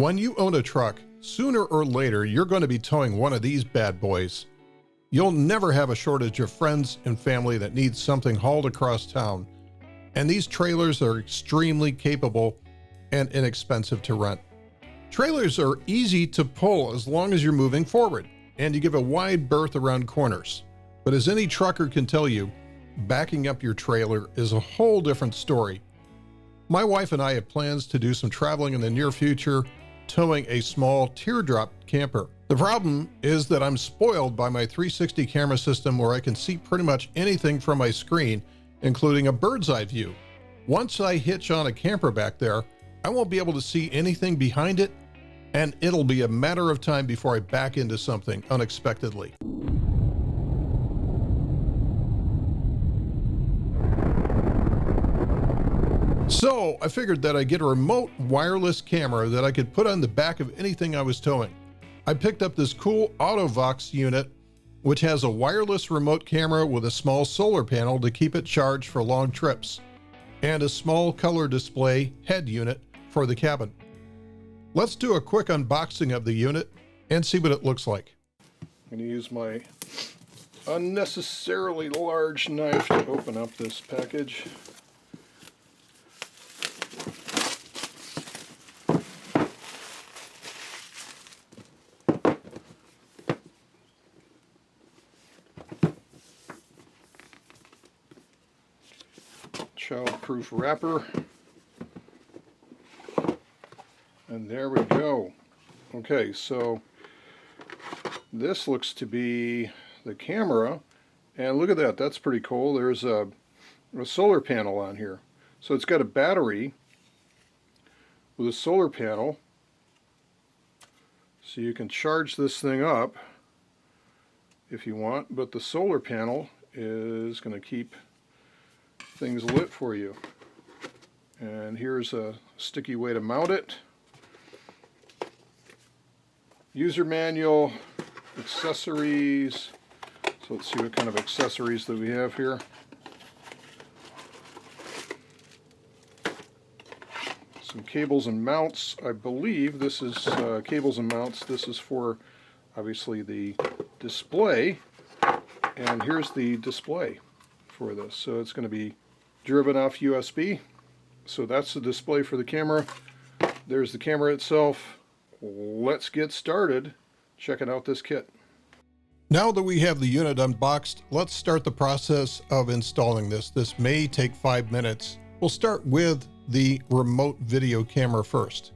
When you own a truck, sooner or later, you're going to be towing one of these bad boys. You'll never have a shortage of friends and family that need something hauled across town. And these trailers are extremely capable and inexpensive to rent. Trailers are easy to pull as long as you're moving forward, and you give a wide berth around corners. But as any trucker can tell you, backing up your trailer is a whole different story. My wife and I have plans to do some traveling in the near future, towing a small teardrop camper. The problem is that I'm spoiled by my 360 camera system where I can see pretty much anything from my screen, including a bird's eye view. Once I hitch on a camper back there, I won't be able to see anything behind it, and it'll be a matter of time before I back into something unexpectedly. So I figured that I'd get a remote wireless camera that I could put on the back of anything I was towing. I picked up this cool AutoVox unit, which has a wireless remote camera with a small solar panel to keep it charged for long trips, and a small color display head unit for the cabin. Let's do a quick unboxing of the unit and see what it looks like. I'm going to use my unnecessarily large knife to open up this package. Childproof wrapper. And there we go. Okay, so this looks to be the camera, and look at that, that's pretty cool. There's a solar panel on here. So it's got a battery with a solar panel, so you can charge this thing up if you want, but the solar panel is going to keep things lit for you. And here's a sticky way to mount it. User manual, accessories. So let's see what kind of accessories that we have here. Some cables and mounts. I believe this is cables and mounts. This is for obviously the display. And here's the display for this. So it's going to be driven off USB. So that's the display for the camera. There's the camera itself. Let's get started checking out this kit. Now that we have the unit unboxed, let's start the process of installing this. This may take 5 minutes. We'll start with the remote video camera first.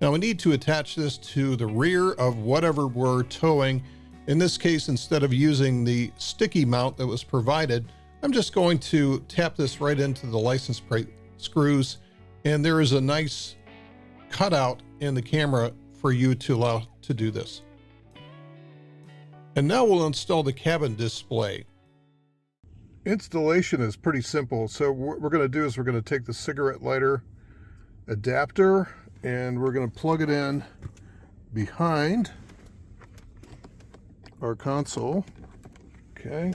Now we need to attach this to the rear of whatever we're towing. In this case, instead of using the sticky mount that was provided, I'm just going to tap this right into the license plate screws, and there is a nice cutout in the camera for you to allow to do this. And now we'll install the cabin display. Installation is pretty simple. So what we're going to do is we're going to take the cigarette lighter adapter and we're going to plug it in behind our console. Okay.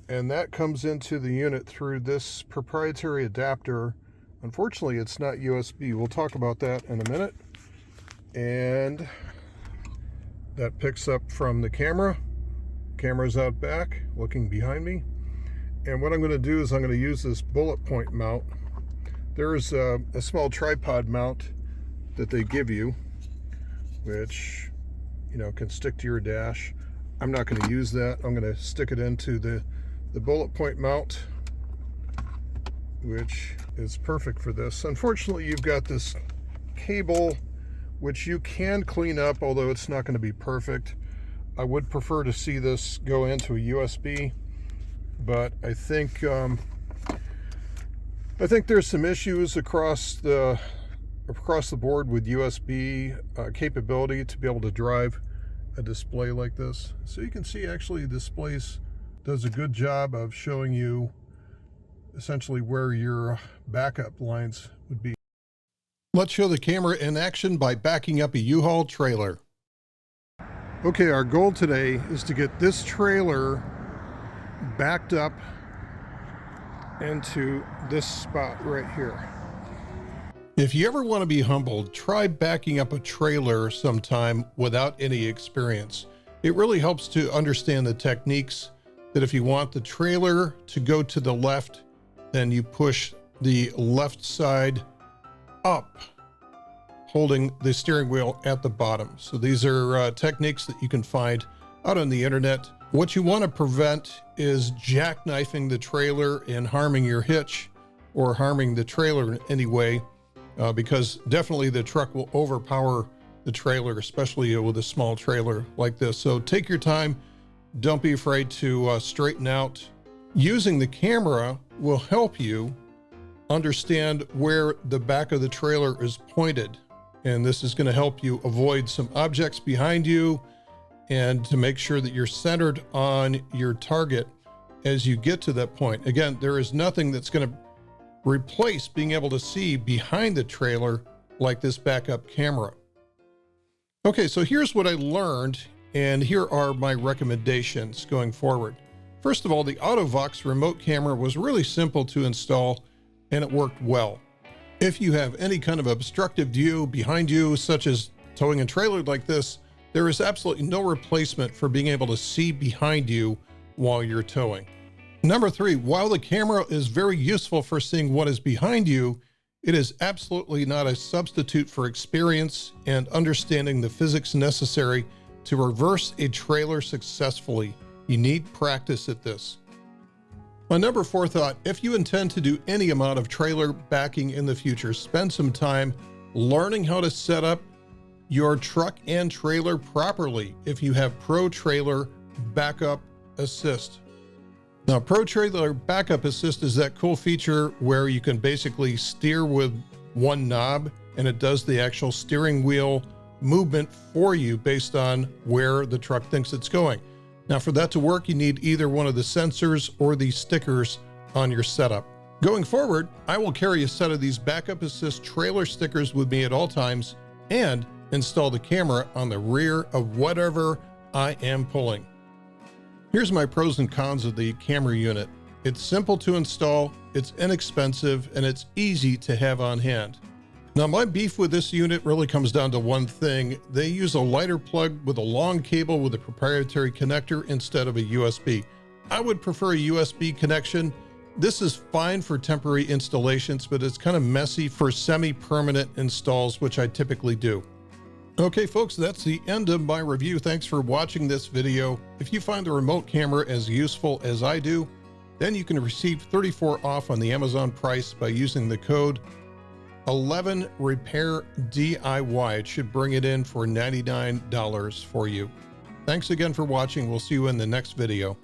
And that comes into the unit through this proprietary adapter. Unfortunately, it's not USB. We'll talk about that in a minute. And that picks up from the camera. Camera's out back, looking behind me. And what I'm going to do is I'm going to use this bullet point mount. There's a small tripod mount that they give you, which, you know, can stick to your dash. I'm not going to use that. I'm going to stick it into the bullet point mount, which is perfect for this. Unfortunately, you've got this cable, which you can clean up, although it's not going to be perfect. I would prefer to see this go into a USB, but I think there's some issues across the board with USB capability to be able to drive a display like this. So you can see actually the displays does a good job of showing you essentially where your backup lines would be. Let's show the camera in action by backing up a U-Haul trailer. Okay, our goal today is to get this trailer backed up into this spot right here. If you ever want to be humbled, try backing up a trailer sometime without any experience. It really helps to understand the techniques that if you want the trailer to go to the left, then you push the left side up, holding the steering wheel at the bottom. So these are techniques that you can find out on the internet. What you want to prevent is jackknifing the trailer and harming your hitch or harming the trailer in any way, because definitely the truck will overpower the trailer, especially with a small trailer like this. So take your time. Don't be afraid to straighten out. Using the camera will help you understand where the back of the trailer is pointed. And this is going to help you avoid some objects behind you and to make sure that you're centered on your target as you get to that point. Again, there is nothing that's going to replace being able to see behind the trailer like this backup camera. Okay, so here's what I learned, and here are my recommendations going forward. First of all, the AutoVox remote camera was really simple to install, and it worked well. If you have any kind of obstructive view behind you, such as towing a trailer like this, there is absolutely no replacement for being able to see behind you while you're towing. Number 3, while the camera is very useful for seeing what is behind you, it is absolutely not a substitute for experience and understanding the physics necessary to reverse a trailer successfully. You need practice at this. My number 4 thought, if you intend to do any amount of trailer backing in the future, spend some time learning how to set up your truck and trailer properly if you have Pro Trailer Backup Assist. Now, Pro Trailer Backup Assist is that cool feature where you can basically steer with one knob and it does the actual steering wheel movement for you based on where the truck thinks it's going. Now, for that to work, you need either one of the sensors or the stickers on your setup. Going forward, I will carry a set of these Backup Assist trailer stickers with me at all times and install the camera on the rear of whatever I am pulling. Here's my pros and cons of the camera unit. It's simple to install, it's inexpensive, and it's easy to have on hand. Now, my beef with this unit really comes down to one thing. They use a lighter plug with a long cable with a proprietary connector instead of a USB. I would prefer a USB connection. This is fine for temporary installations, but it's kind of messy for semi-permanent installs, which I typically do. Okay, folks, that's the end of my review. Thanks for watching this video. If you find the remote camera as useful as I do, then you can receive 34% off on the Amazon price by using the code 11RepairDIY. It should bring it in for $99 for you. Thanks again for watching. We'll see you in the next video.